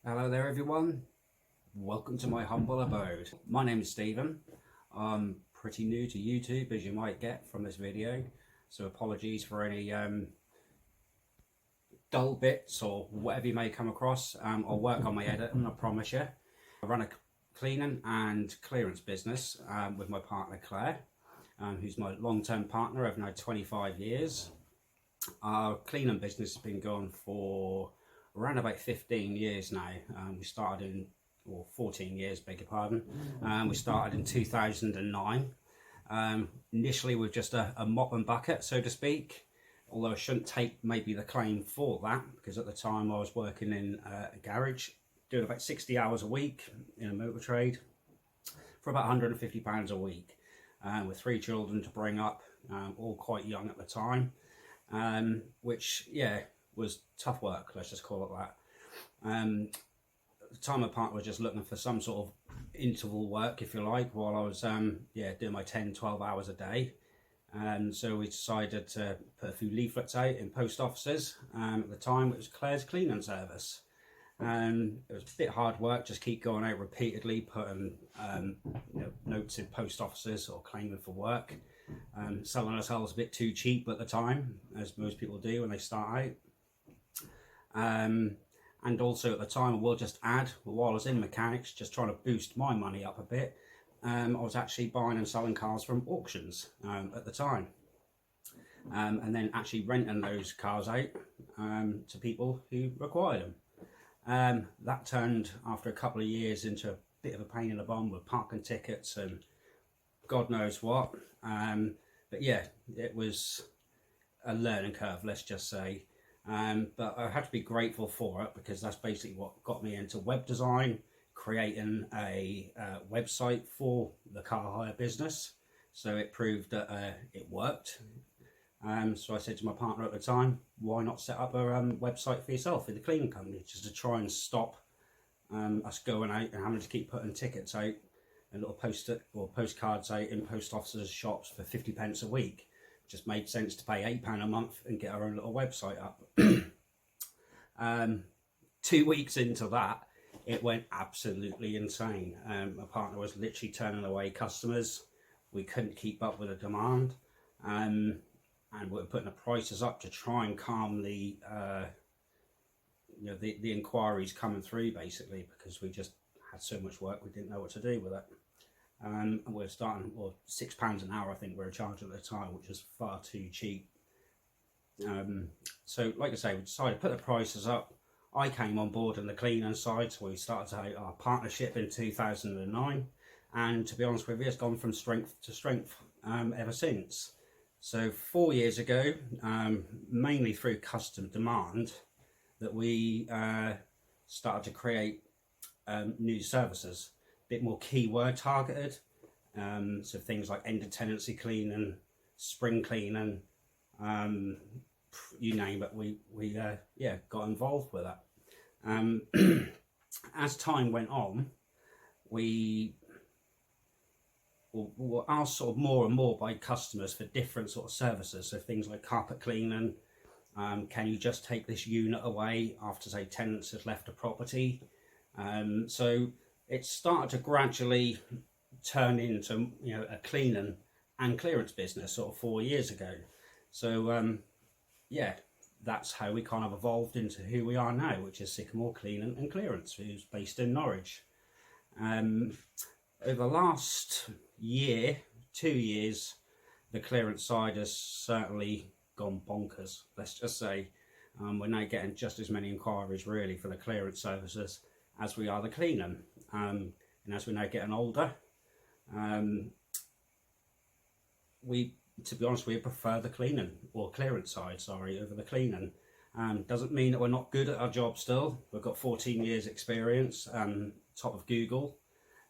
Hello there everyone, welcome to my humble abode. My name is Stephen. I'm pretty new to YouTube, as you might get from this video, so apologies for any dull bits or whatever you may come across. I'll work on my editing, I promise you. I run a cleaning and clearance business with my partner Claire, who's my long-term partner over now 25 years. Our cleaning business has been going for around about 15 years now. We started in, or 14 years, beg your pardon. We started in 2009. Initially with just a mop and bucket, so to speak, although I shouldn't take maybe the claim for that, because at the time I was working in a garage, doing about 60 hours a week in a motor trade for about £150 a week, with 3 children to bring up, all quite young at the time, which, yeah, was tough work, let's just call it that. At the time my partner was just looking for some sort of interval work, if you like, while I was doing my 10-12 hours a day. So we decided to put a few leaflets out in post offices. At the time it was Clair's cleaning service. It was a bit hard work, just keep going out repeatedly, putting notes in post offices or claiming for work. Selling ourselves a bit too cheap at the time, as most people do when they start out. And also at the time, I will just add, while I was in mechanics, just trying to boost my money up a bit, I was actually buying and selling cars from auctions at the time. And then actually renting those cars out to people who required them. That turned, after a couple of years, into a bit of a pain in the bum with parking tickets and God knows what. But yeah, it was a learning curve, let's just say. But I have to be grateful for it, because that's basically what got me into web design, creating a website for the car hire business. So it proved that it worked. So I said to my partner at the time, why not set up a website for yourself in the cleaning company, just to try and stop us going out and having to keep putting tickets out and little postcards out in post offices' shops for 50p a week. Just made sense to pay £8 a month and get our own little website up. 2 weeks into that, it went absolutely insane. My partner was literally turning away customers. We couldn't keep up with the demand, and we were putting the prices up to try and calm the the inquiries coming through, basically, because we just had so much work we didn't know what to do with it. And we're starting, well, £6 an hour I think we were charging at the time, which was far too cheap. So like I say, we decided to put the prices up. I came on board in the cleaning side, so we started our partnership in 2009, and to be honest with you, it's gone from strength to strength ever since. So 4 years ago, mainly through customer demand, that we started to create new services, bit more keyword targeted, so things like end of tenancy cleaning, spring cleaning, you name it, we got involved with that. As time went on, we were asked sort of more and more by customers for different sort of services, so things like carpet cleaning. Can you just take this unit away after, say, tenants have left a property? So it started to gradually turn into a cleaning and clearance business sort of 4 years ago. So yeah, that's how we kind of evolved into who we are now, which is Sycamore Cleaning and Clearance, who's based in Norwich. Over the last year, 2 years, the clearance side has certainly gone bonkers, let's just say. We're now getting just as many inquiries really for the clearance services as we are the cleaning. And as we're now getting older, to be honest, we prefer the cleaning or clearance side, sorry, over the cleaning. Doesn't mean that we're not good at our job still. We've got 14 years experience, top of Google,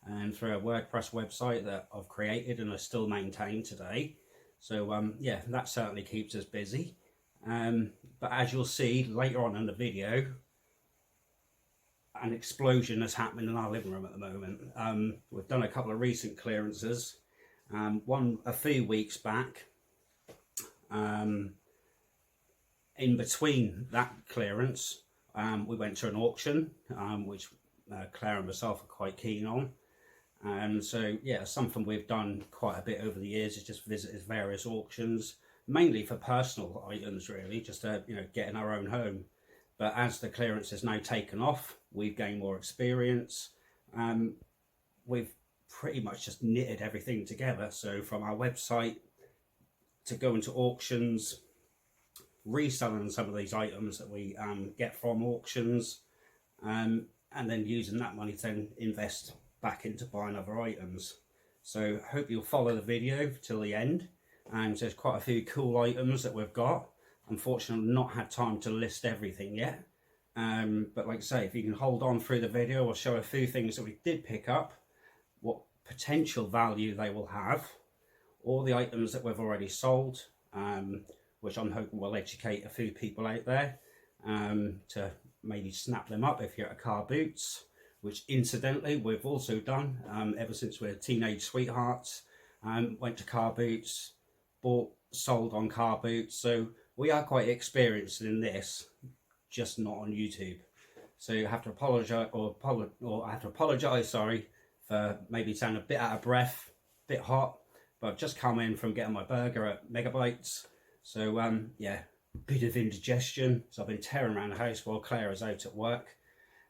and through a WordPress website that I've created and I still maintain today. So yeah, that certainly keeps us busy. But as you'll see later on in the video, an explosion has happened in our living room at the moment. We've done a couple of recent clearances. One a few weeks back. In between that clearance, we went to an auction, which Claire and myself are quite keen on. And so, yeah, something we've done quite a bit over the years is just visited various auctions, mainly for personal items, really, just to, get in our own home. But as the clearance has now taken off, we've gained more experience. We've pretty much just knitted everything together. So from our website to going to auctions, reselling some of these items that we get from auctions, and then using that money to then invest back into buying other items. So hope you'll follow the video till the end. And there's quite a few cool items that we've got. Unfortunately, not had time to list everything yet. But like I say, if you can hold on through the video, I'll show a few things that we did pick up, what potential value they will have, all the items that we've already sold, which I'm hoping will educate a few people out there to maybe snap them up if you're at car boots, which incidentally we've also done ever since we're teenage sweethearts. Went to car boots, bought, sold on car boots, so we are quite experienced in this, just not on YouTube. So you have to apologise, or I have to apologise, sorry, for maybe sounding a bit out of breath, a bit hot, but I've just come in from getting my burger at Megabytes. So yeah, bit of indigestion. So I've been tearing around the house while Claire is out at work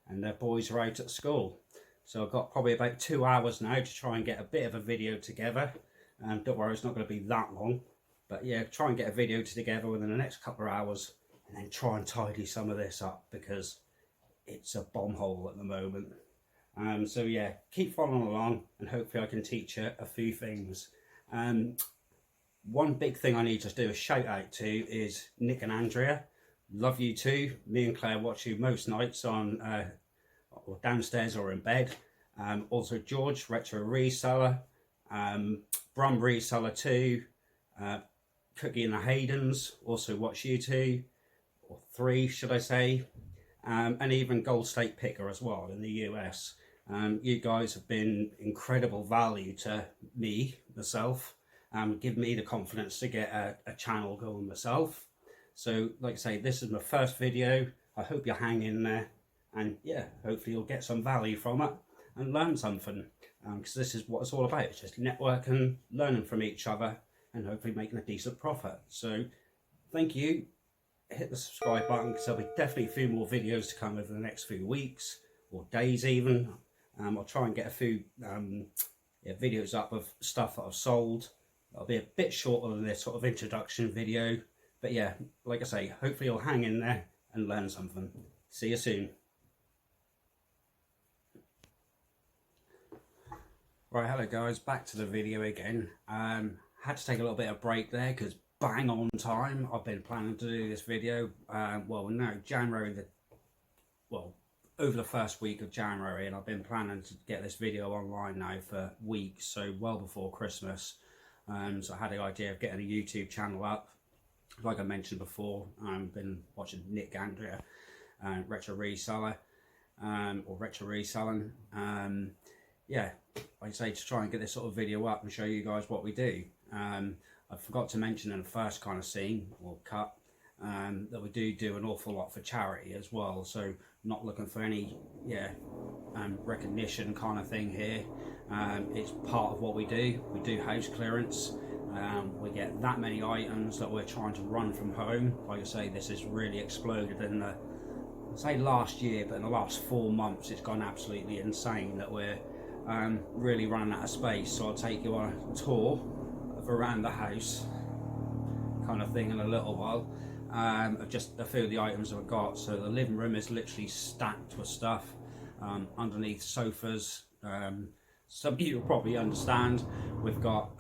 and their boys are out at school. So I've got probably about 2 hours now to try and get a bit of a video together. Don't worry, it's not going to be that long. But yeah, try and get a video together within the next couple of hours and then try and tidy some of this up because it's a bomb hole at the moment. So yeah, keep following along and hopefully I can teach you a few things. One big thing I need to do a shout out to is Nick and Andrea. Love you too. Me and Claire watch you most nights on or downstairs or in bed. Also George, retro reseller, Brum reseller too, Cookie and the Haydens also watch you two, or three should I say, and even Gold State Picker as well in the US. You guys have been incredible value to me, myself, give me the confidence to get a channel going myself. So like I say, this is my first video. I hope you hang in there and yeah, hopefully you'll get some value from it and learn something, because this is what it's all about. It's just networking, learning from each other and hopefully making a decent profit. So thank you. Hit the subscribe button because there'll be definitely a few more videos to come over the next few weeks or days even. I'll try and get a few videos up of stuff that I've sold. It'll be a bit shorter than this sort of introduction video. But yeah, like I say, hopefully you'll hang in there and learn something. See you soon. Right, hello guys, back to the video again. Had to take a little bit of break there because bang on time. I've been planning to do this video, well no, over the first week of January, and I've been planning to get this video online now for weeks, so well before Christmas. So I had the idea of getting a YouTube channel up. Like I mentioned before, I've been watching Nick Andrea, retro reseller, or retro reselling. Yeah, like I say, to try and get this sort of video up and show you guys what we do. I forgot to mention in the first kind of scene or cut that we do an awful lot for charity as well. So not looking for any recognition kind of thing here. It's part of what we do. We do house clearance. We get that many items that we're trying to run from home. Like I say, this has really exploded in the, I'd say last year, but in the last 4 months it's gone absolutely insane that we're really running out of space. So I'll take you on a tour of around the house kind of thing in a little while, of just a few of the items that we've got. So the living room is literally stacked with stuff, underneath sofas. Some of you will probably understand we've got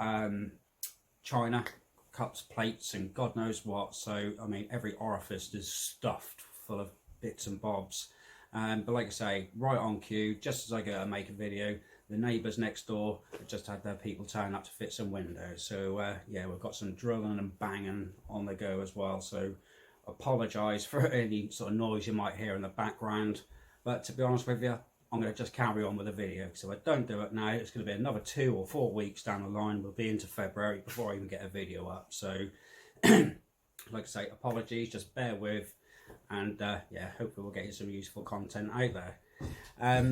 china, cups, plates and God knows what. So I mean every orifice is stuffed full of bits and bobs. But like I say, right on cue, just as I go to make a video, the neighbours next door have just had their people turn up to fit some windows. So yeah, we've got some drilling and banging on the go as well. So apologise for any sort of noise you might hear in the background. But to be honest with you, I'm going to just carry on with the video. So if I don't do it now, it's going to be another 2 or 4 weeks down the line. We'll be into February before I even get a video up. So like I say, apologies, just bear with. and yeah, hopefully we'll get you some useful content out there.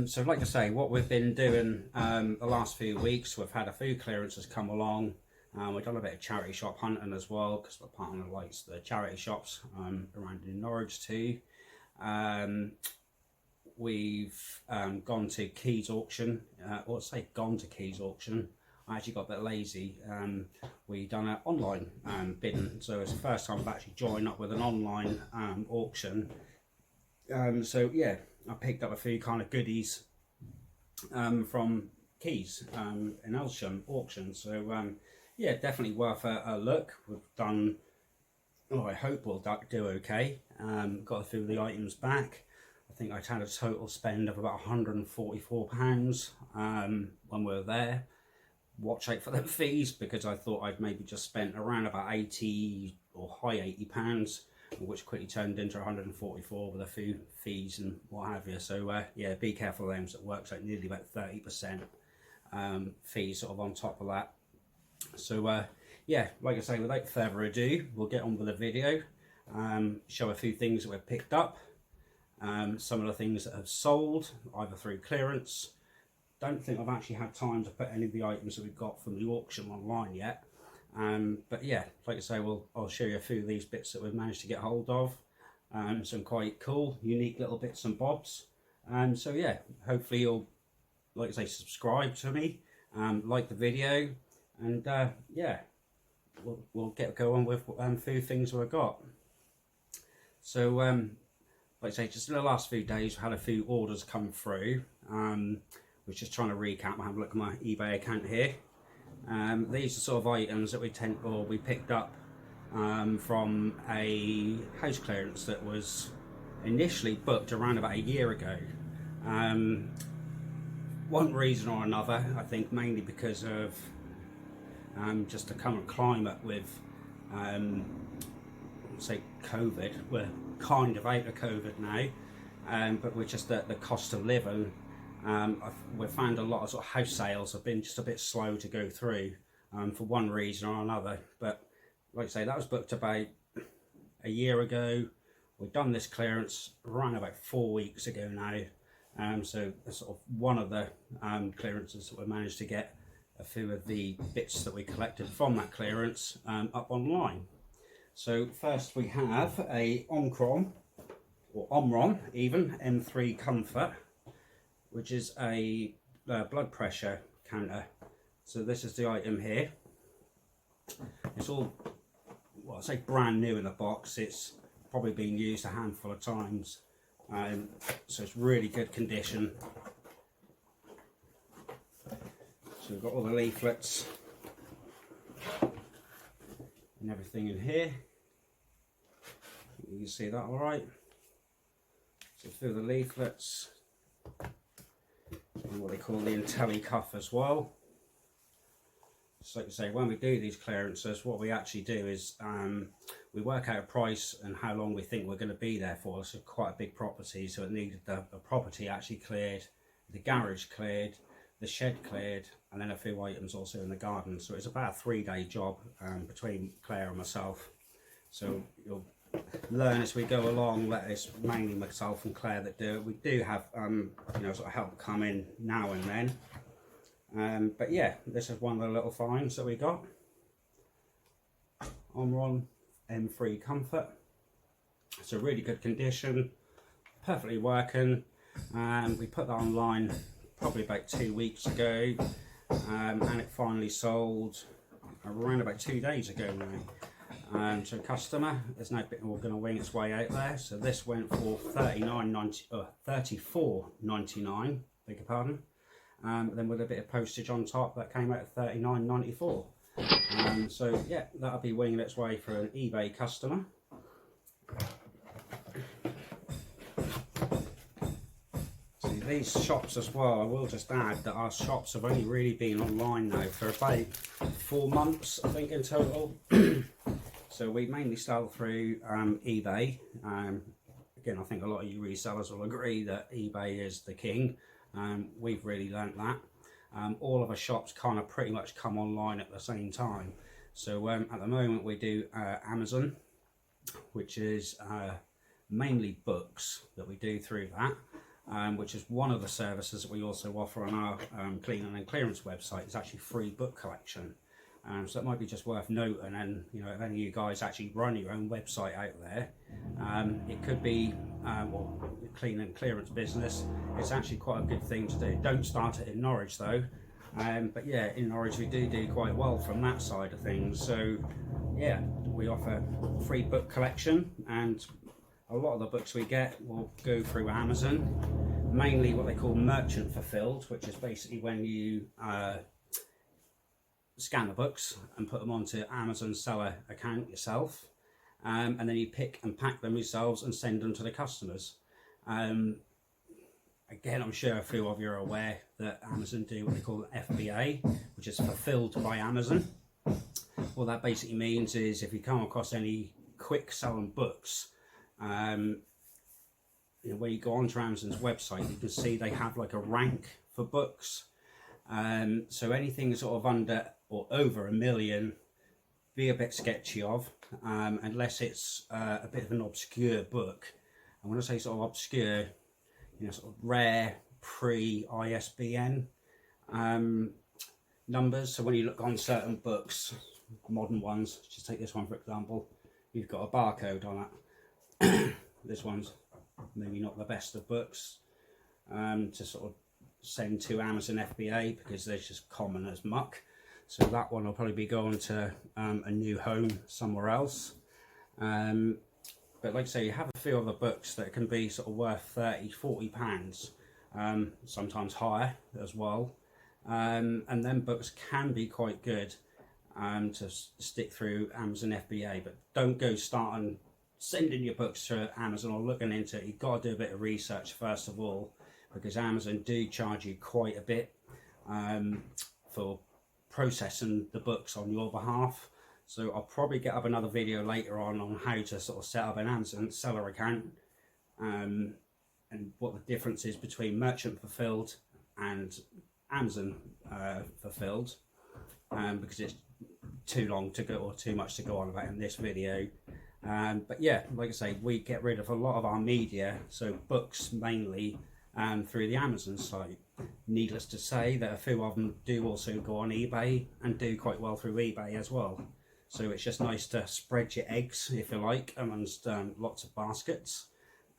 So like I say, what we've been doing the last few weeks, we've had a few clearances come along. We've done a bit of charity shop hunting as well, because my partner likes the charity shops around in Norwich too. We've gone to Keys auction, or say gone to Keys auction. I actually got a bit lazy. We done an online bidding, so it's the first time I've actually joined up with an online auction. So yeah, I picked up a few kind of goodies from Keys in Elsham auction. So yeah, definitely worth a look. We've done, oh, I hope we'll do okay. Got a few of the items back. I think I had a total spend of about £144 when we were there. Watch out for them fees, because I thought I'd maybe just spent around about 80 or high £80, which quickly turned into 144 with a few fees and what have you. So yeah, be careful of them. So it works out nearly about 30% fees sort of on top of that. So yeah, like I say, without further ado, we'll get on with the video. Show a few things that we've picked up. Some of the things that have sold, either through clearance. Don't think I've actually had time to put any of the items that we've got from the auction online yet. But yeah, like I say, I'll show you a few of these bits that we've managed to get hold of. Some quite cool, unique little bits and bobs. So yeah, hopefully you'll, like I say, subscribe to me, like the video, and yeah, we'll get going with a few things we've got. So like I say, just in the last few days, we've had a few orders come through. We're just trying to recap. I have a look at my eBay account here. These are sort of items that we picked up from a house clearance that was initially booked around about a year ago. One reason or another, I think mainly because of just the current climate with say COVID. We're kind of out of COVID now, but we're just at the cost of living. We've found a lot of sort of house sales have been just a bit slow to go through for one reason or another. But like I say, that was booked about a year ago. We've done this clearance around about 4 weeks ago now. So that's sort of one of the clearances that we managed to get a few of the bits that we collected from that clearance up online. So first we have a Omron, or Omron even, M3 Comfort, which is a blood pressure counter. So this is the item here. It's all, well, I say brand new in the box. It's probably been used a handful of times, so it's really good condition. So we've got all the leaflets and everything in here. You can see that all right. So through the leaflets and what they call the intelli cuff as well. So like I say, when we do these clearances, what we actually do is we work out a price and how long we think we're going to be there for. It's quite a big property, so it needed the property actually cleared, the garage cleared, the shed cleared, and then a few items also in the garden. So it's about a 3-day job between Claire and myself. So you'll learn as we go along that it's mainly myself and Claire that do it. We do have you know, sort of help come in now and then. But yeah, this is one of the little finds that we got. Omron M3 Comfort. It's a really good condition, perfectly working. We put that online probably about 2 weeks ago, and it finally sold around about 2 days ago now. To a customer. There's no bit more going to wing its way out there. So this went for $34.99, beg your pardon. Then with a bit of postage on top, that came out at $39.94. So yeah, that'll be winging its way for an eBay customer. See, these shops as well, I will just add that our shops have only really been online now for about 4 months, I think, in total. So we mainly sell through eBay. Again, I think a lot of you resellers will agree that eBay is the king. We've really learnt that. All of our shops kind of pretty much come online at the same time. So at the moment we do Amazon, which is mainly books that we do through that, which is one of the services that we also offer on our cleaning and clearance website. It's actually free book collection. So it might be just worth noting, and you know, if any of you guys actually run your own website out there, it could be, well, clean and clearance business. It's actually quite a good thing to do. Don't start it in Norwich though, but yeah, in Norwich we do quite well from that side of things. So yeah, we offer free book collection, and a lot of the books we get will go through Amazon, mainly what they call merchant fulfilled, which is basically when you scan the books and put them onto Amazon seller account yourself, and then you pick and pack them yourselves and send them to the customers. Again, I'm sure a few of you are aware that Amazon do what they call FBA, which is fulfilled by Amazon. What that basically means is if you come across any quick selling books, you know, when you go onto Amazon's website, you can see they have like a rank for books. So anything sort of under or over 1 million, be a bit sketchy of, unless it's a bit of an obscure book. And when I say sort of obscure, you know, sort of rare pre-ISBN numbers. So when you look on certain books, modern ones, just take this one for example, you've got a barcode on it. This one's maybe not the best of books to sort of send to Amazon FBA, because they're just common as muck. So that one will probably be going to a new home somewhere else. But like I say, you have a few other books that can be sort of worth £30–40, sometimes higher as well. And then books can be quite good to stick through Amazon FBA, but don't go starting sending your books to Amazon or looking into it. You've got to do a bit of research first of all, because Amazon do charge you quite a bit for processing the books on your behalf. So I'll probably get up another video later on how to sort of set up an Amazon seller account, and what the difference is between merchant fulfilled and Amazon fulfilled, because it's too long to go, or too much to go on about in this video. But yeah, like I say, we get rid of a lot of our media, so books mainly, through the Amazon site. Needless to say that a few of them do also go on eBay and do quite well through eBay as well. So it's just nice to spread your eggs, if you like, amongst lots of baskets.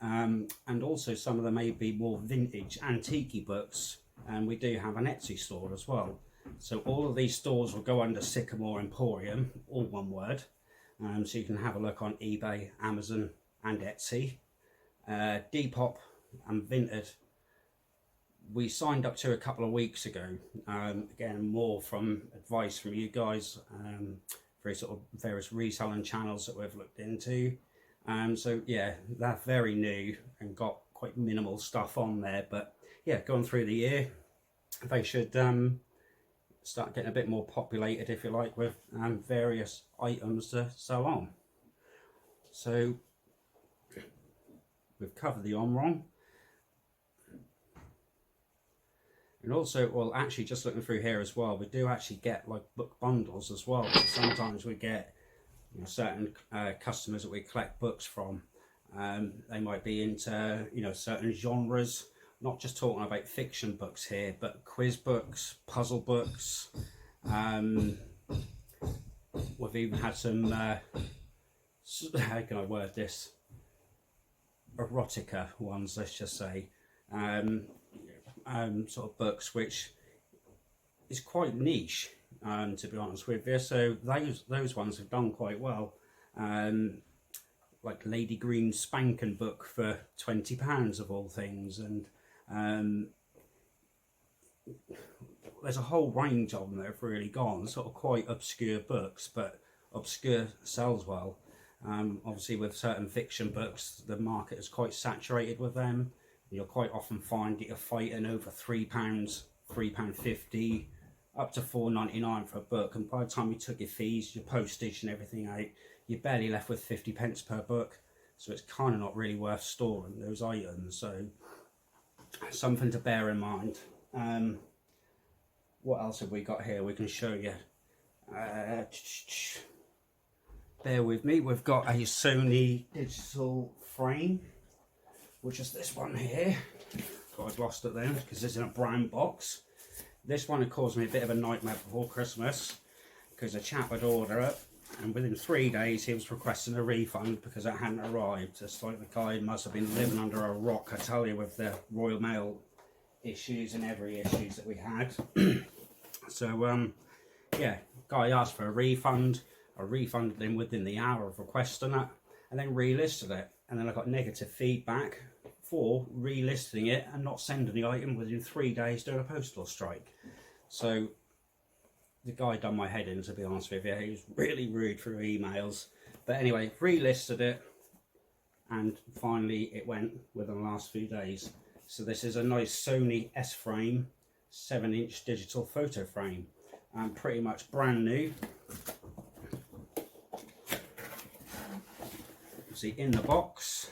And also some of them may be more vintage, antique books, and we do have an Etsy store as well. So all of these stores will go under Sycamore Emporium, all one word. So you can have a look on eBay, Amazon and Etsy. Depop and Vinted, we signed up to a couple of weeks ago. Again, more from advice from you guys, for sort of various reselling channels that we've looked into. So yeah, they're very new and got quite minimal stuff on there, but yeah, going through the year, they should start getting a bit more populated, if you like, with various items to sell on. So we've covered the on-run. And also, well, actually just looking through here as well, we do actually get like book bundles as well. So sometimes we get, you know, certain customers that we collect books from. They might be into, you know, certain genres. Not just talking about fiction books here, but quiz books, puzzle books. We've even had some, how can I word this? Erotica ones, let's just say. Sort of books which is quite niche, to be honest with you. So those ones have done quite well. Like Lady Green's Spankin' book for £20 of all things, and there's a whole range of them that have really gone, sort of quite obscure books, but obscure sells well. Obviously with certain fiction books, the market is quite saturated with them. You'll quite often find that you're fighting over £3, £3.50, up to £4.99 for a book, and by the time you took your fees, your postage and everything out, you're barely left with 50p per book. So it's kind of not really worth storing those items. So something to bear in mind. What else have we got here we can show you? Bear with me, we've got a Sony digital frame, which is this one here. I've lost it then because it's in a brown box. This one had caused me a bit of a nightmare before Christmas because a chap had ordered it, and within 3 days he was requesting a refund because it hadn't arrived. It's like the guy must have been living under a rock, I tell you, with the Royal Mail issues and every issues that we had. So yeah, guy asked for a refund. I refunded him within the hour of requesting it, and then relisted it, and then I got negative feedback for relisting it and not sending the item within 3 days during a postal strike. So the guy done my head in, to be honest with you. He was really rude through emails, but anyway, relisted it, and finally it went within the last few days. So this is a nice Sony S frame, 7-inch digital photo frame, and pretty much brand new. See, in the box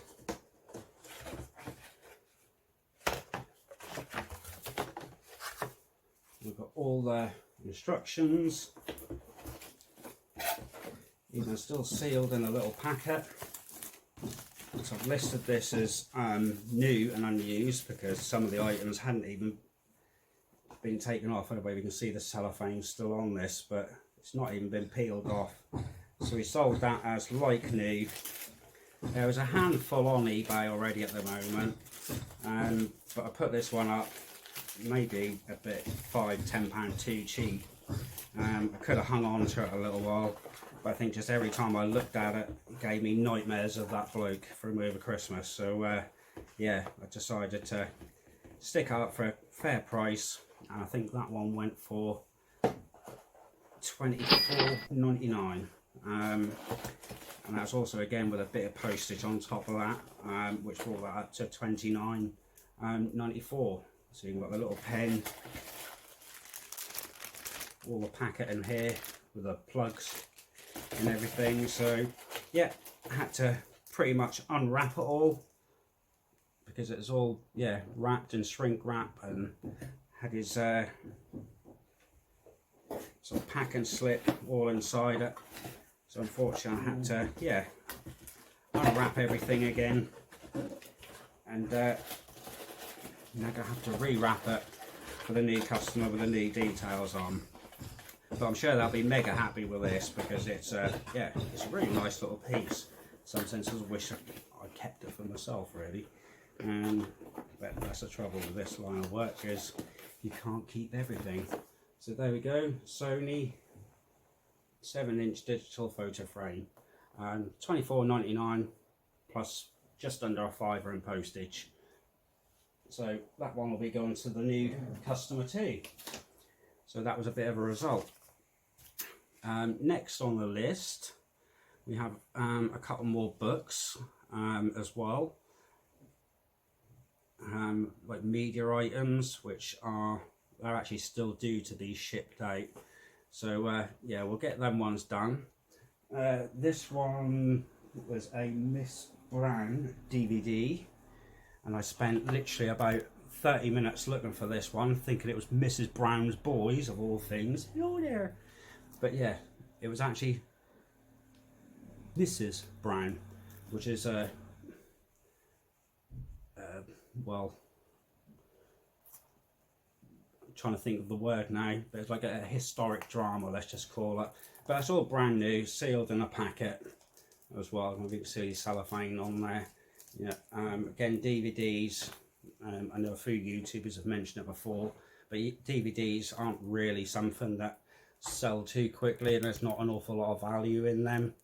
we've got all the instructions, even still sealed in a little packet. So I've listed this as new and unused because some of the items hadn't even been taken off. Anyway, we can see the cellophane still on this, but it's not even been peeled off. So we sold that as like new. There was a handful on eBay already at the moment, but I put this one up maybe a bit £5–10 too cheap. I could have hung on to it a little while, but I think just every time I looked at it, it gave me nightmares of that bloke from over Christmas. So yeah, I decided to stick up for a fair price, and I think that one went for £24.99. And that's also again with a bit of postage on top of that, which brought that up to £29.94. So you've got the little pen, all the packet in here with the plugs and everything. So yeah, I had to pretty much unwrap it all because it was all, yeah, wrapped in shrink wrap and had his sort of pack and slip all inside it. So unfortunately I had to, yeah, unwrap everything again, and now I'm going to have to rewrap it for the new customer with the new details on. But I'm sure they'll be mega happy with this because it's yeah, it's a really nice little piece. In some senses I wish I kept it for myself really, but that's the trouble with this line of work, is you can't keep everything. So there we go, Sony 7-inch digital photo frame, £24.99 plus just under a £5 in postage. So that one will be going to the new customer too. So that was a bit of a result. Next on the list we have a couple more books as well, like media items, which are actually still due to be shipped out. So yeah, we'll get them ones done. This one was a Miss Brown DVD, and I spent literally about 30 minutes looking for this one, thinking it was Mrs. Brown's Boys of all things. Hello there. But yeah, it was actually Mrs. Brown, which is well, trying to think of the word now, but it's like a historic drama, let's just call it. But it's all brand new, sealed in a packet as well. I can see cellophane on there. Yeah, again, DVDs. I know a few YouTubers have mentioned it before, but DVDs aren't really something that sell too quickly, and there's not an awful lot of value in them.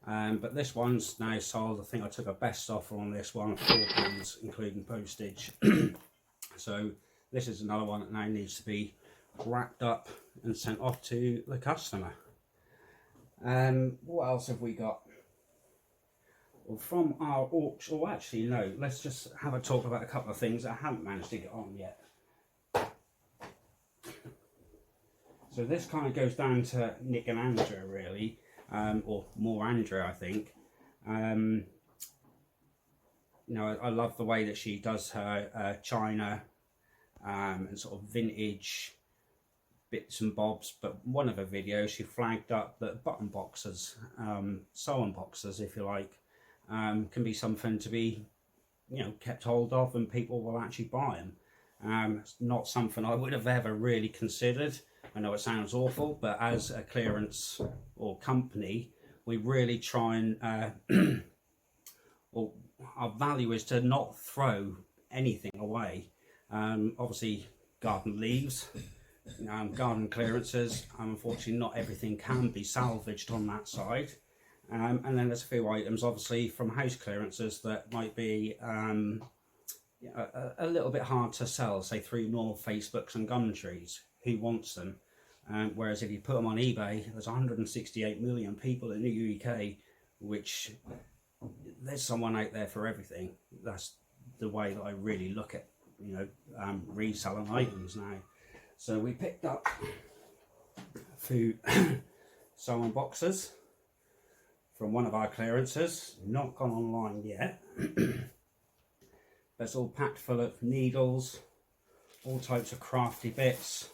But this one's now sold. I think I took a best offer on this one, £4 including postage. So this is another one that now needs to be wrapped up and sent off to the customer. What else have we got? Well, from our auction, or actually no, let's just have a talk about a couple of things that I haven't managed to get on yet. So this kind of goes down to Nick and Andrea really, or more Andrea I think. You know, I love the way that she does her china and sort of vintage bits and bobs, but one of her videos she flagged up that button boxes, sew-on boxes if you like, can be something to be, you know, kept hold of and people will actually buy them. It's not something I would have ever really considered. I know it sounds awful, but as a clearance or company, we really try and well, our value is to not throw anything away. Obviously garden leaves, garden clearances, unfortunately not everything can be salvaged on that side. And then there's a few items obviously from house clearances that might be a little bit hard to sell, say through normal Facebooks and Gumtrees. Who wants them? Whereas if you put them on eBay, there's 168 million people in the UK, which there's someone out there for everything. That's the way that I really look at, you know, reselling items now. So we picked up a few sewing boxes from one of our clearances, not gone online yet. It's all packed full of needles, all types of crafty bits,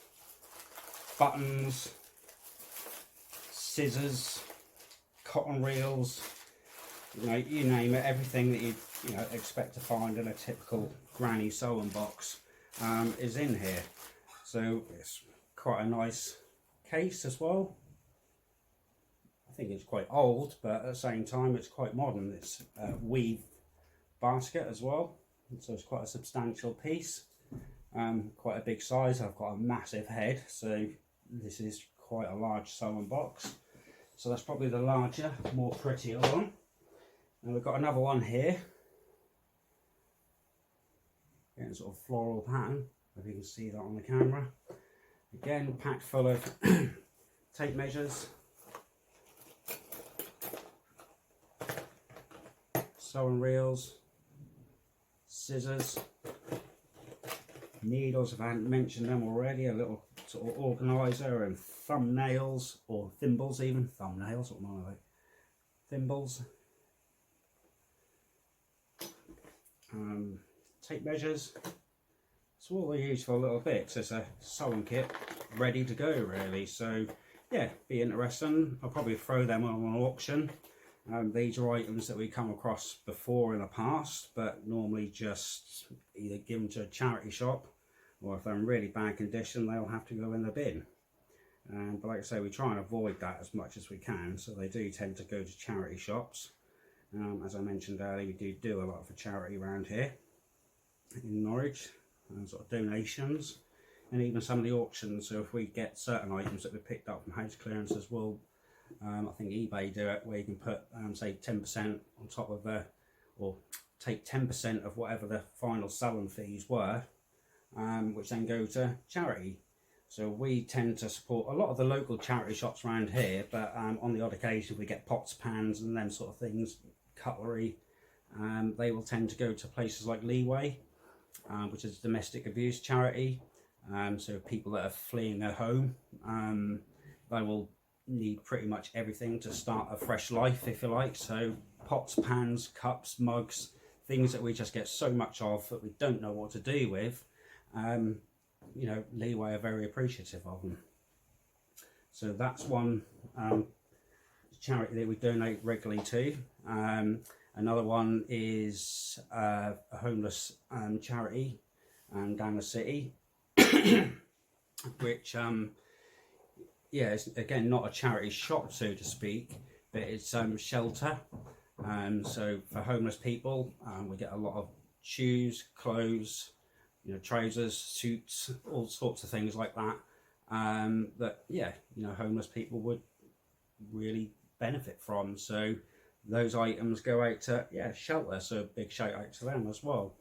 buttons, scissors, cotton reels, you know, you name it, everything that you expect to find in a typical granny sewing box is in here. So it's quite a nice case as well. I think it's quite old, but at the same time it's quite modern. It's a weave basket as well, so it's quite a substantial piece, quite a big size. I've got a massive head, so this is quite a large sewing box. So that's probably the larger, more prettier one. And we've got another one here, again sort of floral pattern, if you can see that on the camera. Again packed full of tape measures, sewing reels, scissors, needles, if I hadn't mentioned them already, a little sort of organiser, and thumbnails, or thimbles even, thumbnails, what am I like? Thimbles, tape measures. So all the useful little bits. It's a sewing kit ready to go really. So yeah, be interesting. I'll probably throw them on an auction. These are items that we come across before in the past, but normally just either give them to a charity shop, or if they're in really bad condition they'll have to go in the bin. But like I say, we try and avoid that as much as we can, so they do tend to go to charity shops. As I mentioned earlier, we do a lot for charity around here in Norwich, and sort of donations, and even some of the auctions. So if we get certain items that we picked up from house clearances, we'll I think eBay do it, where you can put say 10% on top of the, or take 10% of whatever the final selling fees were, which then go to charity. So we tend to support a lot of the local charity shops around here, but on the odd occasion we get pots, pans and them sort of things, cutlery, they will tend to go to places like Leeway, which is a domestic abuse charity. So people that are fleeing their home, they will need pretty much everything to start a fresh life, if you like. So pots, pans, cups, mugs, things that we just get so much of that we don't know what to do with. You know, Leeway are very appreciative of them. So that's one charity that we donate regularly to. Another one is a homeless charity down the city, which yeah, it's again not a charity shop so to speak, but it's shelter. So for homeless people, we get a lot of shoes, clothes, you know, trousers, suits, all sorts of things like that, that yeah, you know, homeless people would really benefit from. So those items go out to, yeah, shelter, so a big shout out to them as well.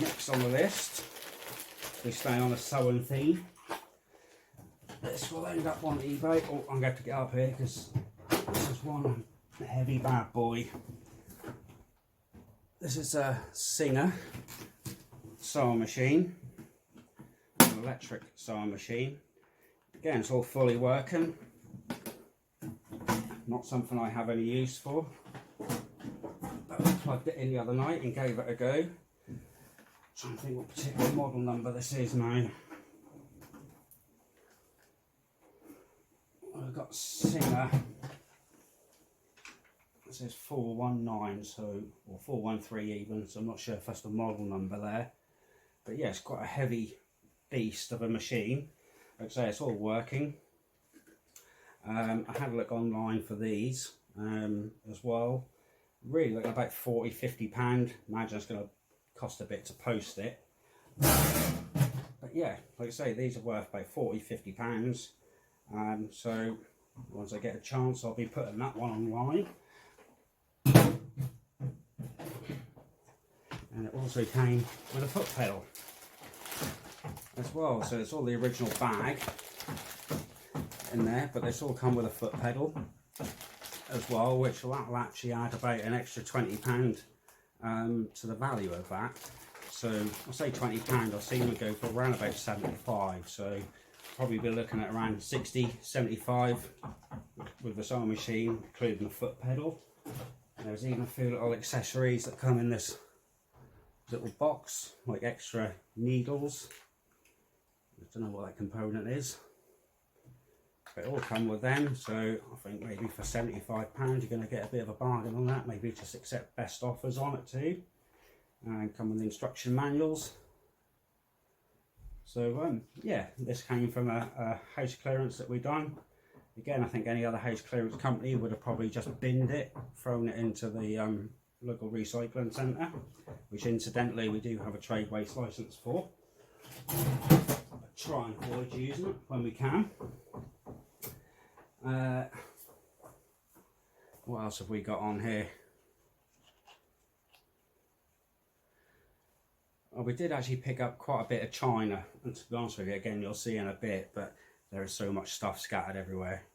Next on the list, we stay on a sewing theme. This will end up on eBay. Oh, I'm going to have to get up here because this is one heavy bad boy. This is a Singer sewing machine, an electric sewing machine. Again, it's all fully working. Not something I have any use for, but I plugged it in the other night and gave it a go. Trying to think what particular model number this is now. Singer. It says 419, so, or 413 even, so I'm not sure if that's the model number there. But yeah, it's quite a heavy beast of a machine. Like I say, it's all working. I had a look online for these as well. Really looking about £40–50. Imagine it's going to cost a bit to post it. But yeah, like I say, these are worth about £40–50. So once I get a chance, I'll be putting that one online. And it also came with a foot pedal as well, so it's all the original bag in there, but it's all come with a foot pedal as well, which will actually add about an extra £20 to the value of that. So I'll say £20, I've seen them go for around about 75, so probably be looking at around 60–75 with the sewing machine, including the foot pedal. And there's even a few little accessories that come in this little box, like extra needles. I don't know what that component is, but it all come with them, so I think maybe for £75 you're going to get a bit of a bargain on that. Maybe just accept best offers on it too, and come with instruction manuals. So yeah, this came from a house clearance that we done. Again, I think any other house clearance company would have probably just binned it, thrown it into the local recycling centre, which incidentally we do have a trade waste licence for. Try and avoid using it when we can. What else have we got on here? Well, we did actually pick up quite a bit of china, and to be honest with you, again, you'll see in a bit, but there is so much stuff scattered everywhere.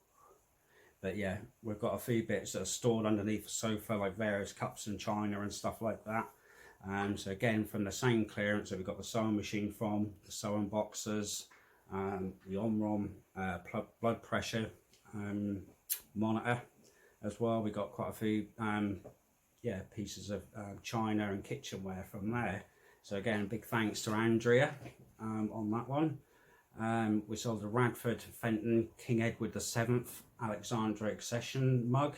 But yeah, we've got a few bits that are stored underneath the sofa, like various cups and china and stuff like that. So again, from the same clearance that we got the sewing machine from, the sewing boxes, the Omron blood pressure monitor as well. We got quite a few yeah, pieces of china and kitchenware from there. So again, big thanks to Andrea on that one. We sold a Radford Fenton King Edward VII Alexandra Accession mug,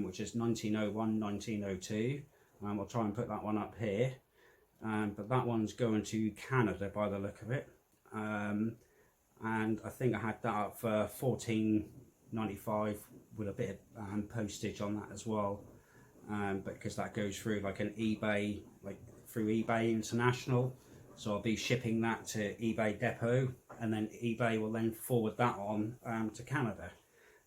which is 1901–1902. I'll try and put that one up here, but that one's going to Canada by the look of it, and I think I had that up for $14.95 with a bit of postage on that as well, but because that goes through like an eBay, like through eBay International, so I'll be shipping that to eBay depot, and then eBay will then forward that on to Canada.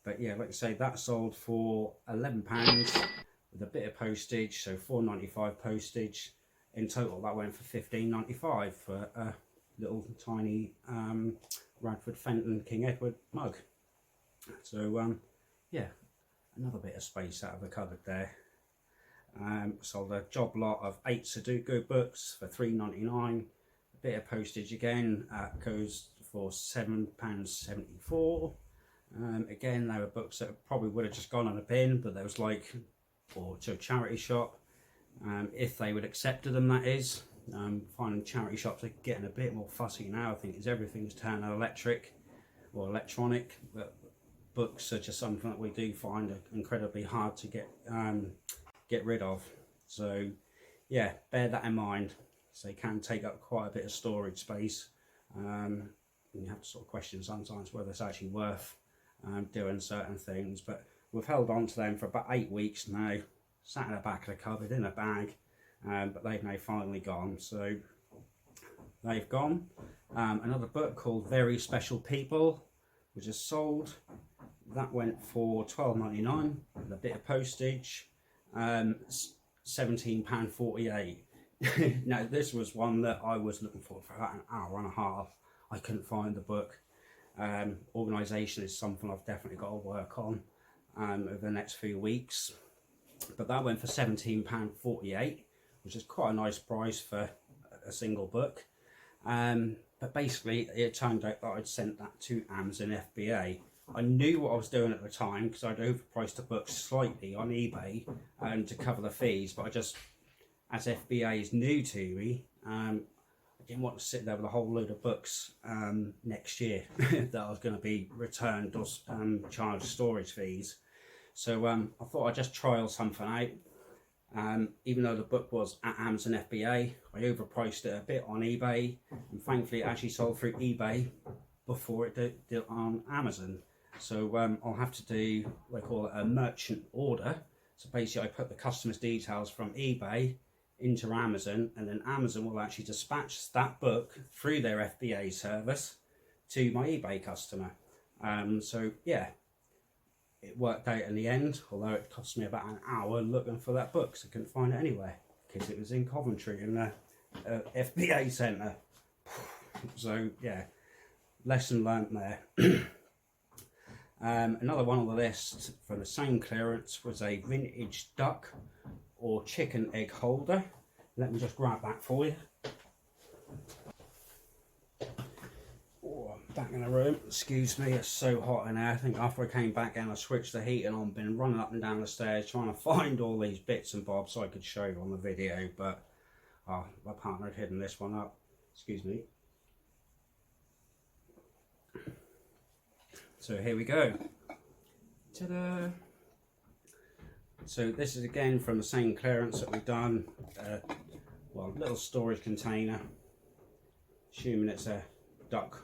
But yeah, like I say, that sold for £11 with a bit of postage, so $4.95 postage. In total, that went for $15.95 for a little tiny Radford Fenton King Edward mug. So yeah, another bit of space out of the cupboard there. Sold a job lot of 8 Sudoku books for $3.99. A bit of postage again, goes for £7.74. Again, they were books that probably would have just gone on a bin, but there was like, or to a charity shop, if they would accepted them, that is. Finding charity shops are getting a bit more fussy now. I think everything's turning electric or electronic, but books are just something that we do find are incredibly hard to get rid of. So yeah, bear that in mind. So they can take up quite a bit of storage space. And you have to sort of question sometimes whether it's actually worth doing certain things, but we've held on to them for about 8 weeks now, sat in the back of the cupboard in a bag, but they've now finally gone. So they've gone. Another book called Very Special People, which is sold. That went for £12.99 with a bit of postage, £17.48. Now this was one that I was looking for about an hour and a half. I couldn't find the book. Organisation is something I've definitely got to work on over the next few weeks. But that went for £17.48, which is quite a nice price for a single book. But basically it turned out that I'd sent that to Amazon FBA. I knew what I was doing at the time because I'd overpriced the book slightly on eBay to cover the fees, but I just, as FBA is new to me, I didn't want to sit there with a whole load of books next year that I was going to be returned or charged storage fees. So I thought I'd just trial something out. Even though the book was at Amazon FBA, I overpriced it a bit on eBay, and thankfully it actually sold through eBay before it did on Amazon. So I'll have to do what they call a merchant order. So basically I put the customer's details from eBay into Amazon, and then Amazon will actually dispatch that book through their FBA service to my eBay customer. So yeah, it worked out in the end, although it cost me about an hour looking for that book, so I couldn't find it anywhere because it was in Coventry in the FBA centre. So yeah, lesson learnt there. Another one on the list from the same clearance was a vintage duck or chicken egg holder. Let me just grab that for you. Oh, I'm back in the room. Excuse me, it's so hot in there. I think after I came back and I switched the heating on, been running up and down the stairs trying to find all these bits and bobs so I could show you on the video, but my partner had hidden this one up. Excuse me. So here we go. Ta-da! So this is again from the same clearance that we've done. Well, little storage container, assuming it's a duck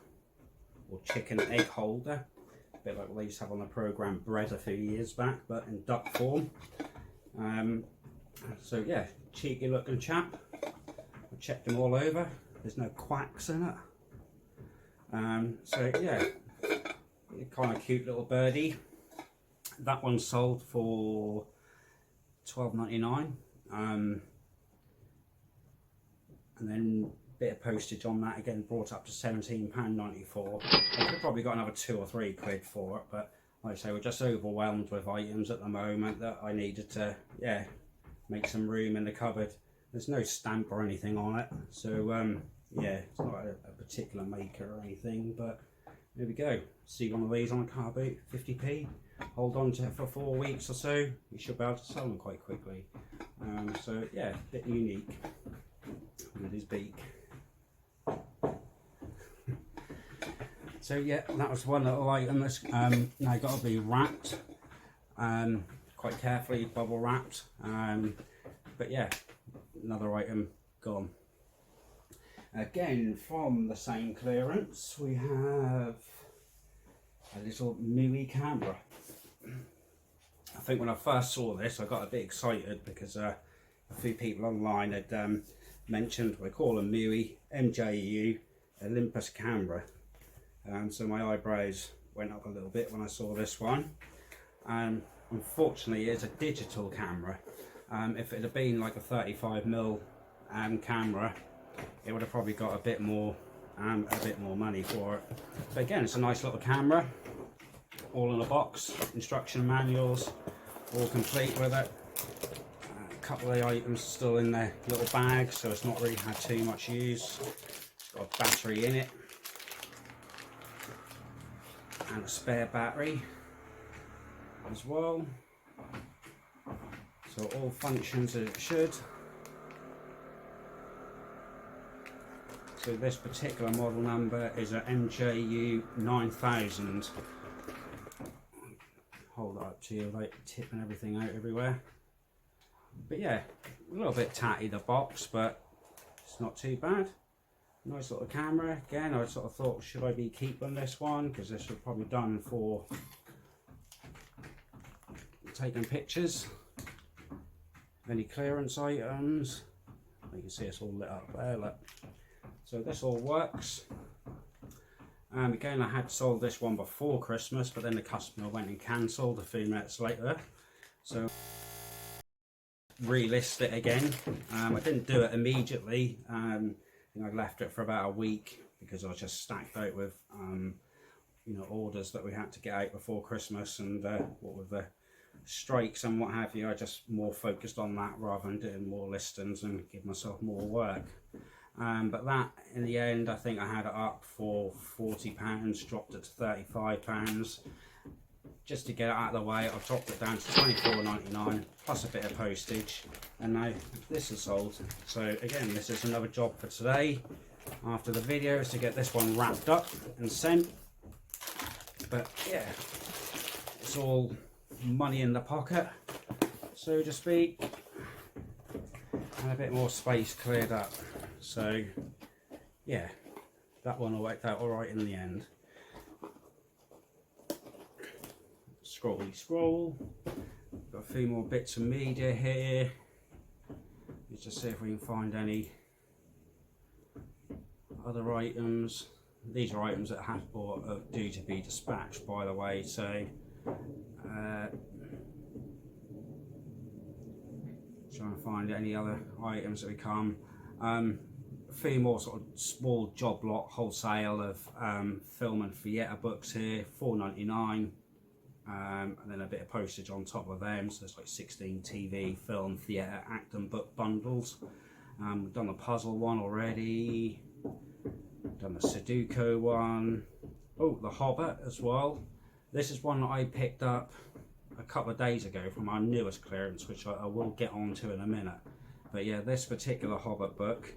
or chicken egg holder, a bit like what they used to have on the programme Bread a few years back, but in duck form. So yeah, cheeky looking chap. I checked them all over, there's no quacks in it. So yeah, kind of cute little birdie. That one sold for £12.99, and then a bit of postage on that again brought up to £17.94. I could have probably got another £2 or £3 for it, but like I say, we're just overwhelmed with items at the moment that I needed to make some room in the cupboard. There's no stamp or anything on it, so yeah, it's not a particular maker or anything, but there we go. See one of these on a car boot, 50p. Hold on to it for 4 weeks or so. You should be able to sell them quite quickly. So yeah, a bit unique with his beak. So yeah, that was one little item that's now got to be wrapped quite carefully, bubble wrapped. But yeah, another item gone. Again, from the same clearance, we have a little MIUI camera. I think when I first saw this, I got a bit excited because a few people online had mentioned what they call a MIUI MJU Olympus camera. So my eyebrows went up a little bit when I saw this one. Unfortunately, it's a digital camera. If it had been like a 35mm camera, it would have probably got a bit more money for it. But again, it's a nice little camera, all in a box, instruction manuals, all complete with it. A couple of the items still in their little bag, so it's not really had too much use. It's got a battery in it and a spare battery as well. So all functions as it should. So this particular model number is a MJU 9000. Hold it up to you, like tipping everything out everywhere. But yeah, a little bit tatty the box, but it's not too bad. Nice little camera. Again, I sort of thought, should I be keeping this one? Because this was probably done for taking pictures of any clearance items. You can see it's all lit up there, look. So this all works. Again, I had sold this one before Christmas, but then the customer went and cancelled a few minutes later. So relist it again. I didn't do it immediately. I left it for about a week because I was just stacked out with orders that we had to get out before Christmas, and what with the strikes and what have you, I just more focused on that rather than doing more listings and give myself more work. But that, in the end, I think I had it up for £40, dropped it to £35. Just to get it out of the way, I've dropped it down to £24.99 plus a bit of postage, and now this is sold. So again, this is another job for today. after the video is to get this one wrapped up and sent. But yeah, it's all money in the pocket, so to speak, and a bit more space cleared up. So yeah, that one worked out all right in the end. Scrolly scroll. Got a few more bits of media here. Let's just see if we can find any other items. These are items that have or are due to be dispatched, by the way. So trying to find any other items that we come. A few more sort of small job lot wholesale of film and theatre books here, £4.99. And then a bit of postage on top of them, so it's like 16 TV, film, theatre, act and book bundles. We've done the puzzle one already, done the Sudoku one. Oh, the Hobbit as well. This is one that I picked up a couple of days ago from our newest clearance, which I will get onto in a minute. But yeah, this particular Hobbit book,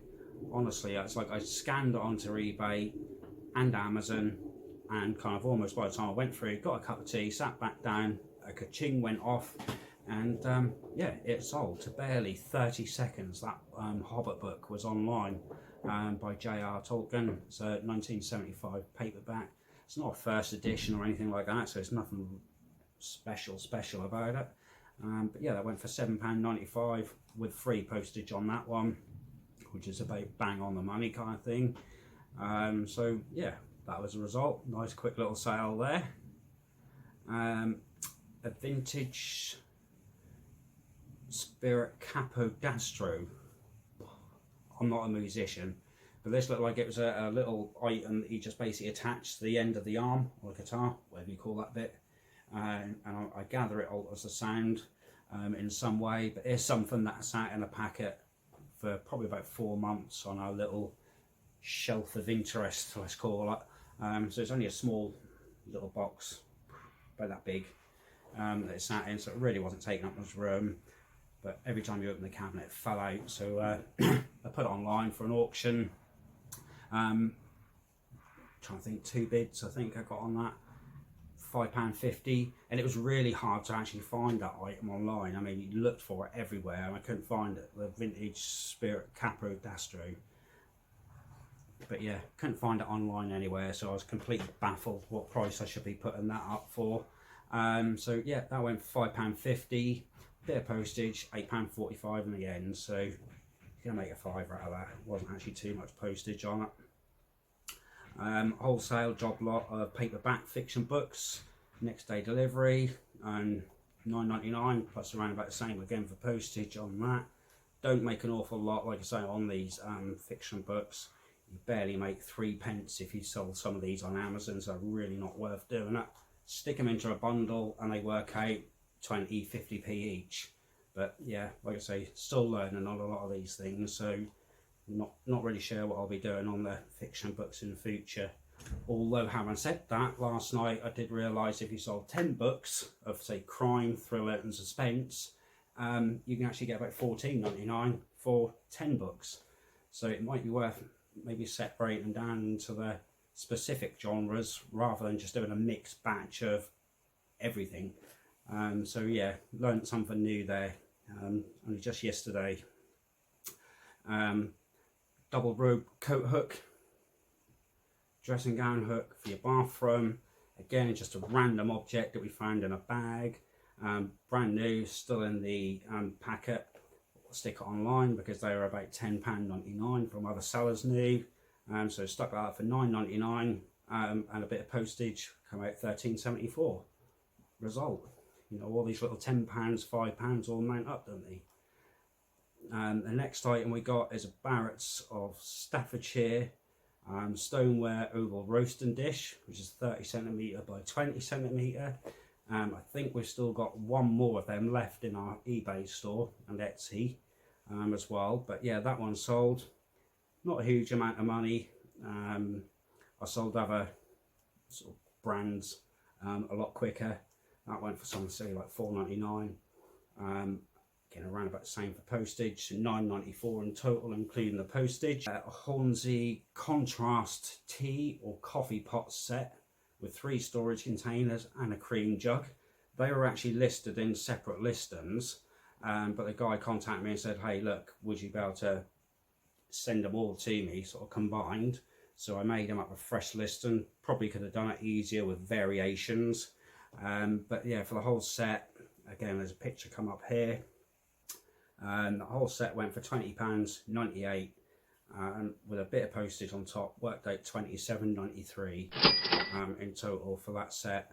honestly, it's like I scanned it onto eBay and Amazon, and kind of almost by the time I went through, got a cup of tea, sat back down, a ka-ching went off, and yeah, it sold to barely 30 seconds. That Hobbit book was online by J.R. Tolkien. It's a 1975 paperback. It's not a first edition or anything like that, so it's nothing special about it. But yeah, that went for £7.95 with free postage on that one, which is about bang on the money kind of thing. So yeah, that was the result. Nice quick little sale there. A vintage Spirit Capodastro. I'm not a musician, but this looked like it was a little item that you just basically attached to the end of the arm or the guitar, whatever you call that bit. And I gather it alters the sound in some way, but it's something that sat in a packet for probably about 4 months on our little shelf of interest, let's call it. So it's only a small little box, about that big, that it sat in, so it really wasn't taking up much room. But every time you open the cabinet, it fell out. So I put it online for an auction. Trying to think, 2 bids I think I got on that. £5.50, and it was really hard to actually find that item online. I mean, you looked for it everywhere and I couldn't find it. The vintage Spirit Capodastro. But yeah, couldn't find it online anywhere, so I was completely baffled what price I should be putting that up for. So yeah, that went for £5.50, bit of postage, £8.45 in the end, so you're gonna make a fiver out of that. It wasn't actually too much postage on it. Wholesale job lot of paperback fiction books, next day delivery, and £9.99 plus around about the same again for postage on that. Don't make an awful lot, like I say, on these fiction books. You barely make 3p if you sold some of these on Amazon, so really not worth doing it. Stick them into a bundle and they work out 20, 50p each. But yeah, like I say, still learning on a lot of these things, so not really sure what I'll be doing on the fiction books in the future. Although, having said that, last night I did realise if you sold 10 books of, say, crime, thriller and suspense, you can actually get about £14.99 for 10 books. So it might be worth maybe separating them down into the specific genres rather than just doing a mixed batch of everything. So yeah, learned something new there only just yesterday. Double robe coat hook, dressing gown hook for your bathroom. Again, it's just a random object that we found in a bag, brand new, still in the packet. Stick it online because they were about £10.99 from other sellers new. So stuck that up for £9.99 and a bit of postage, come out £13.74. Result, you know, all these little £10, £5 all mount up, don't they? The next item we got is a Barrett's of Staffordshire stoneware oval roasting dish, which is 30cm by 20cm. I think we've still got one more of them left in our eBay store and Etsy as well. But yeah, that one sold. Not a huge amount of money. I sold other sort of brands a lot quicker. That went for something silly like £4.99. again around about the same for postage, £9.94 in total including the postage. A Hornsey contrast tea or coffee pot set with 3 storage containers and a cream jug. They were actually listed in separate listings, but the guy contacted me and said, hey look, would you be able to send them all to me sort of combined? So I made them up a fresh listing. Probably could have done it easier with variations, but yeah, for the whole set, again there's a picture come up here, and the whole set went for £20.98, with a bit of postage on top, worked out £27.93 in total for that set.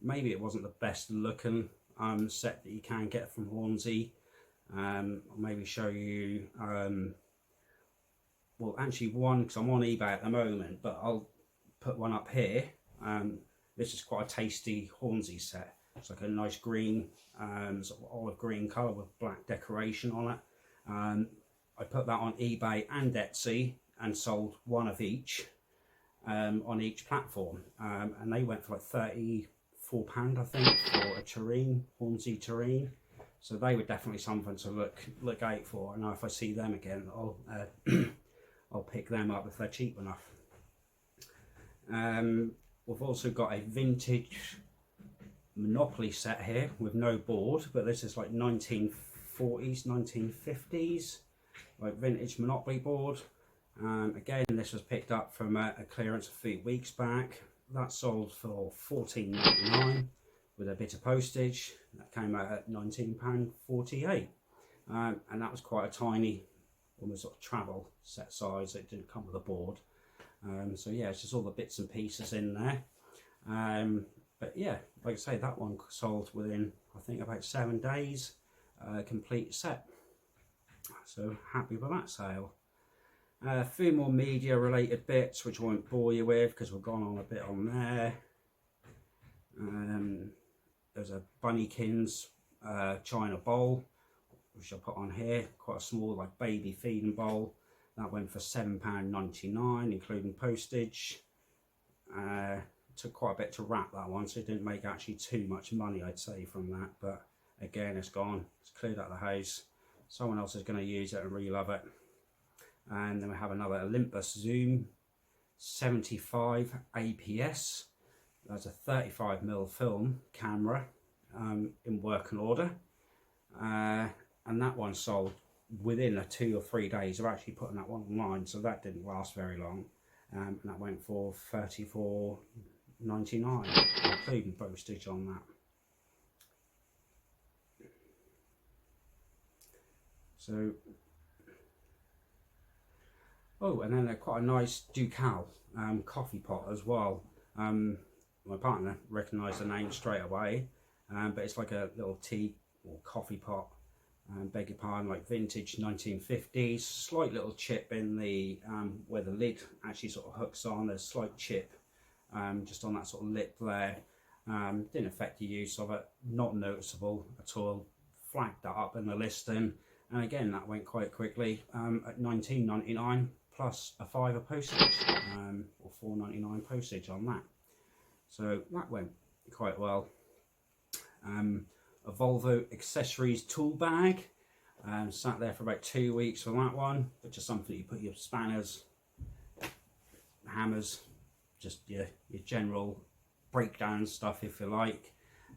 Maybe it wasn't the best looking set that you can get from Hornsey. I'll maybe show you, well actually one, because I'm on eBay at the moment, but I'll put one up here. This is quite a tasty Hornsey set. It's like a nice green, sort of olive green colour with black decoration on it. I put that on eBay and Etsy and sold one of each on each platform, and they went for like £34 I think for a tureen, Hornsey tureen. So they were definitely something to look out for. I know if I see them again, I'll I'll pick them up if they're cheap enough. We've also got a vintage Monopoly set here with no board, but this is like 1940s, 1950s, like vintage Monopoly board. Again, this was picked up from a clearance a few weeks back. That sold for £14.99 with a bit of postage. That came out at £19.48, and that was quite a tiny, almost sort of travel set size. It didn't come with a board. So yeah, it's just all the bits and pieces in there. But yeah, like I say, that one sold within I think about 7 days, complete set. So happy with that sale. A few more media related bits which I won't bore you with because we've gone on a bit on there. There's a Bunnykins China bowl which I put on here, quite a small like baby feeding bowl. That went for £7.99 including postage. Took quite a bit to wrap that one, so it didn't make actually too much money I'd say from that, but again it's gone, it's cleared out the house. Someone else is going to use it and re-love it. And then we have another Olympus Zoom 75 APS. That's a 35mm film camera in working order, and that one sold within 2 or 3 days of actually putting that one online, so that didn't last very long. And that went for £34.99 including postage on that. So, oh, and then quite a nice Ducal coffee pot as well. My partner recognised the name straight away, but it's like a little tea or coffee pot, beg your pardon, like vintage 1950s. Slight little chip in the where the lid actually sort of hooks on. There's a slight chip just on that sort of lip there. Didn't affect the use of it, not noticeable at all. Flagged that up in the listing, and again that went quite quickly at £19.99 plus a £5 postage, or £4.99 postage on that. So that went quite well. A Volvo accessories tool bag, sat there for about 2 weeks for that one, but just something you put your spanners, hammers, just your general breakdown stuff if you like.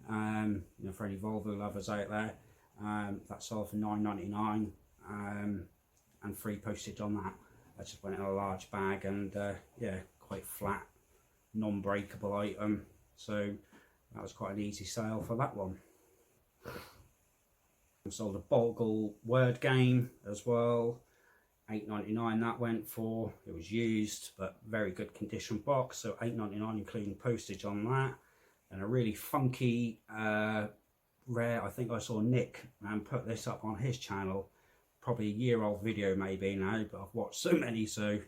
You know, for any Volvo lovers out there, that sold for £9.99 and free postage on that. I just went in a large bag, and yeah, quite flat, non-breakable item, so that was quite an easy sale for that one. I sold a Boggle word game as well, £8.99 that went for. It was used but very good condition box, so £8.99 including postage on that. And a really funky rare, I think I saw Nick put this up on his channel, probably a year-old video maybe now, but I've watched so many so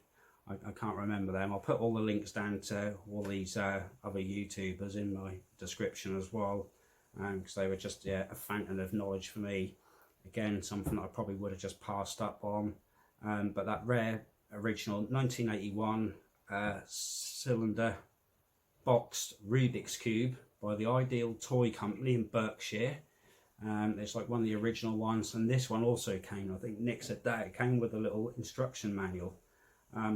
I can't remember them. I'll put all the links down to all these other YouTubers in my description as well, because they were just, yeah, a fountain of knowledge for me. Again, something that I probably would have just passed up on, but that rare original 1981 cylinder boxed Rubik's Cube by the Ideal Toy Company in Berkshire. It's like one of the original ones, and this one also came, I think Nick said that it came with a little instruction manual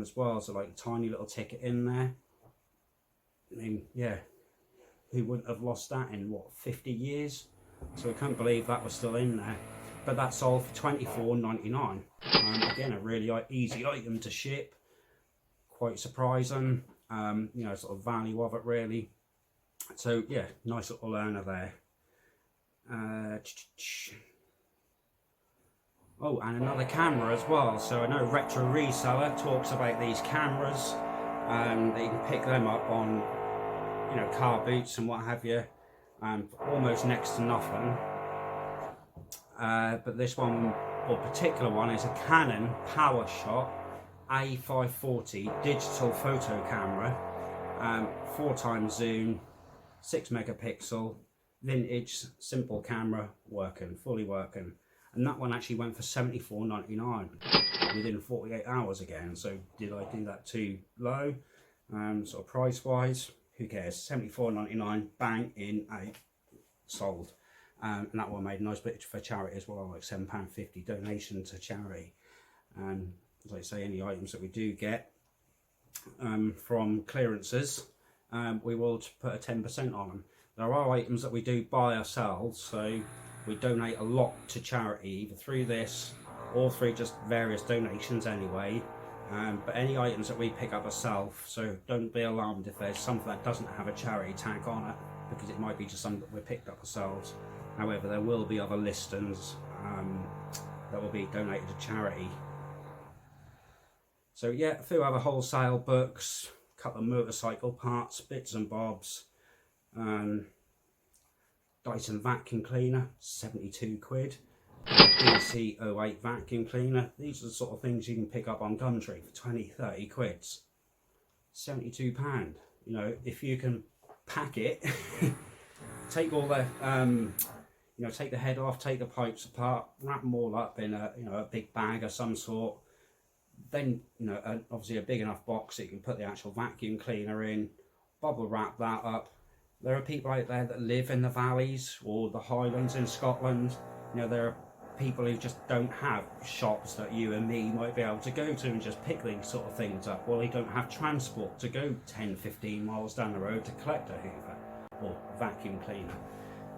as well, so like a tiny little ticket in there. I mean, yeah, who wouldn't have lost that in what, 50 years? So I can't believe that was still in there. But that sold for $24.99. Again, a really easy item to ship. Quite surprising, you know, sort of value of it really. So yeah, nice little earner there. Oh, and another camera as well. So I know Retro Reseller talks about these cameras, that you can pick them up on, you know, car boots and what have you, almost next to nothing. But this one, or particular one, is a Canon PowerShot A540 digital photo camera, 4x zoom, 6 megapixel, vintage, simple camera, fully working. And that one actually went for $74.99 within 48 hours again. So did I do that too low? Sort of price wise, who cares? $74.99, bang, in, out, sold. And that one made a nice bit for charity as well, like £7.50 donation to charity. As I say, any items that we do get from clearances, we will put a 10% on them. There are items that we do buy ourselves, so we donate a lot to charity, either through this or through just various donations anyway. But any items that we pick up ourselves, so don't be alarmed if there's something that doesn't have a charity tag on it, because it might be just something that we picked up ourselves. However, there will be other listings that will be donated to charity. So yeah, a few other wholesale books, a couple of motorcycle parts, bits and bobs. Dyson vacuum cleaner, 72 quid. BC08 vacuum cleaner. These are the sort of things you can pick up on Gumtree for 20-30 quids. £72. You know, if you can pack it, take all the you know, take the head off, take the pipes apart, wrap them all up in a, you know, a big bag of some sort. Then, you know, obviously a big enough box that you can put the actual vacuum cleaner in, bubble wrap that up. There are people out there that live in the valleys or the highlands in Scotland. You know, there are people who just don't have shops that you and me might be able to go to and just pick these sort of things up. Well, they don't have transport to go 10-15 miles down the road to collect a Hoover or vacuum cleaner.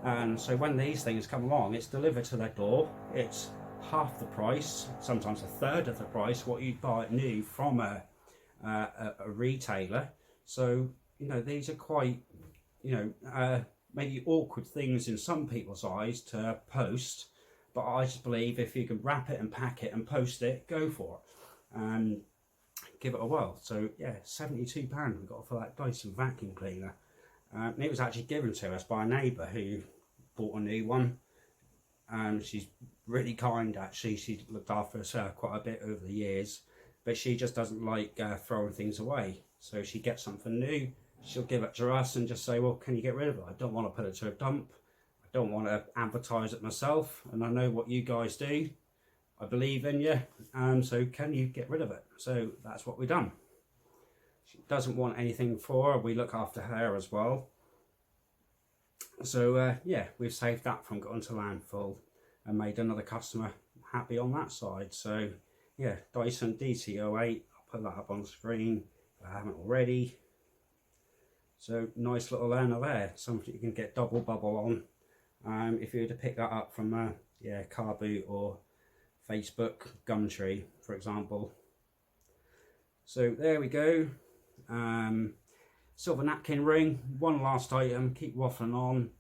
And so when these things come along, it's delivered to their door. It's half the price, sometimes a third of the price what you'd buy it new from a retailer. So, you know, these are quite, you know, maybe awkward things in some people's eyes to post, but I just believe if you can wrap it and pack it and post it, go for it and give it a whirl. So yeah, £72 we got for that Dyson vacuum cleaner. And it was actually given to us by a neighbour who bought a new one. She's really kind actually. She's looked after us quite a bit over the years, but she just doesn't like throwing things away. So she gets something new, she'll give it to us and just say, well, can you get rid of it? I don't want to put it to a dump. I don't want to advertise it myself, and I know what you guys do. I believe in you, so can you get rid of it? So that's what we've done. She doesn't want anything for her. We look after her as well. So yeah, we've saved that from going to landfill and made another customer happy on that side. So yeah, Dyson DC08, I'll put that up on screen if I haven't already. So nice little earner there, something you can get double bubble on if you were to pick that up from yeah, car boot or Facebook Gumtree, for example. So there we go. Silver napkin ring, one last item, keep waffling on.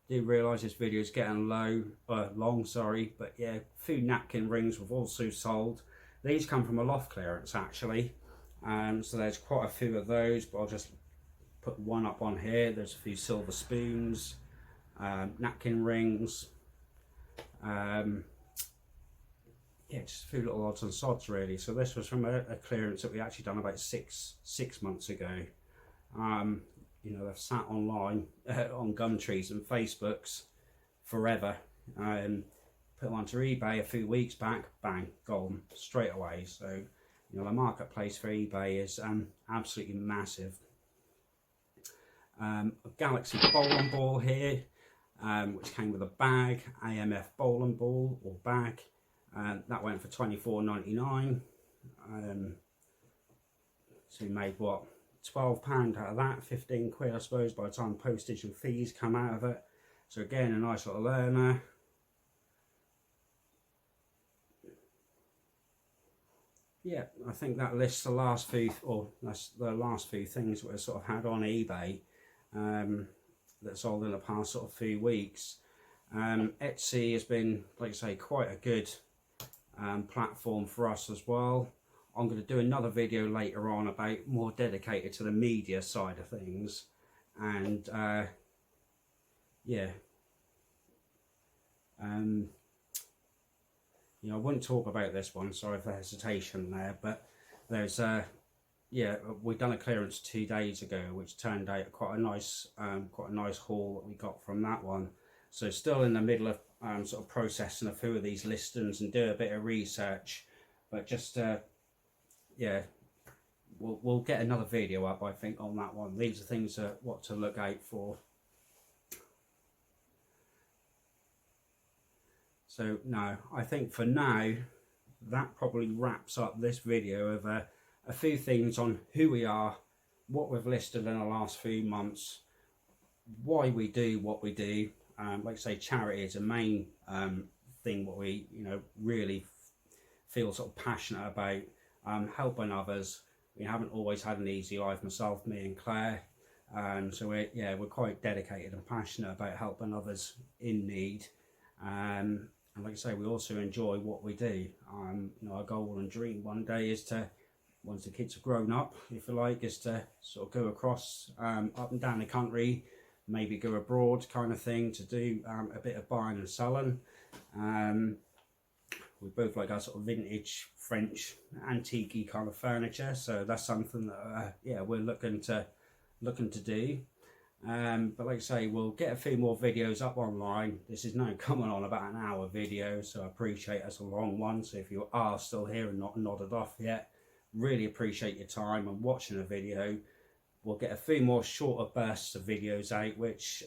Didn't realise this video is getting long, sorry, but yeah, few napkin rings we've also sold. These come from a loft clearance actually, so there's quite a few of those, but I'll just put one up on here. There's a few silver spoons, napkin rings, yeah, just a few little odds and sods really. So this was from a clearance that we actually done about six months ago. You know, they've sat online on Gumtrees and Facebooks forever. Put them onto eBay a few weeks back, bang, gone straight away. So, you know, the marketplace for eBay is absolutely massive. A Galaxy bowling ball here. which came with a bag, AMF bowling ball or bag, and that went for £24.99. So we made what, £12 out of that, 15 quid I suppose by the time postage and fees come out of it. So again, a nice little earner. Yeah, I think that lists the last few, or that's the last few things we sort of had on eBay that sold in the past sort of few weeks. Etsy has been, like I say, quite a good platform for us as well. I'm going to do another video later on about more dedicated to the media side of things, and yeah, you know, I wouldn't talk about this one, sorry for the hesitation there, but there's yeah, we've done a clearance 2 days ago, which turned out quite a nice haul that we got from that one. So still in the middle of sort of processing a few of these listings and do a bit of research, but just yeah, we'll get another video up, I think, on that one. These are things what to look out for. So no, I think for now that probably wraps up this video of a few things on who we are, what we've listed in the last few months, why we do what we do. Like I say, charity is a main thing what we, you know, really feel sort of passionate about. Helping others. We haven't always had an easy life, myself, me and Claire, so we're quite dedicated and passionate about helping others in need. And like I say, we also enjoy what we do. You know, our goal and dream one day is to, once the kids are grown up, if you like, is to sort of go across up and down the country, maybe go abroad kind of thing, to do a bit of buying and selling. We both like our sort of vintage French antique kind of furniture, so that's something that yeah, we're looking to do. But like I say, we'll get a few more videos up online. This is now coming on about an hour video, so I appreciate it's a long one. So if you are still here and not nodded off yet, really appreciate your time and watching the video. We'll get a few more shorter bursts of videos out, which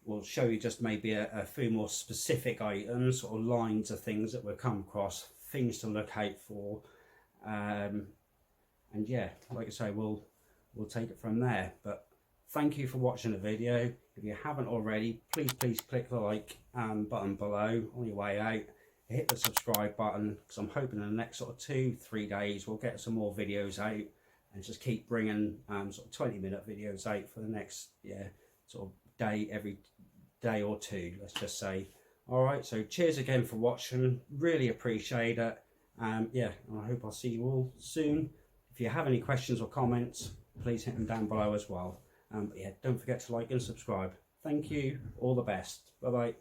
we'll show you just maybe a few more specific items or lines of things that we've come across, things to look out for, and yeah, like I say, we'll take it from there. But thank you for watching the video. If you haven't already, please click the like button below on your way out. Hit the subscribe button, because I'm hoping in the next sort of 2-3 days we'll get some more videos out, and just keep bringing sort of 20-minute videos out for the next sort of day, every day or two, let's just say. All right, so cheers again for watching, really appreciate it. Yeah, and I hope I'll see you all soon. If you have any questions or comments, please hit them down below as well. But yeah, don't forget to like and subscribe. Thank you, all the best, bye bye.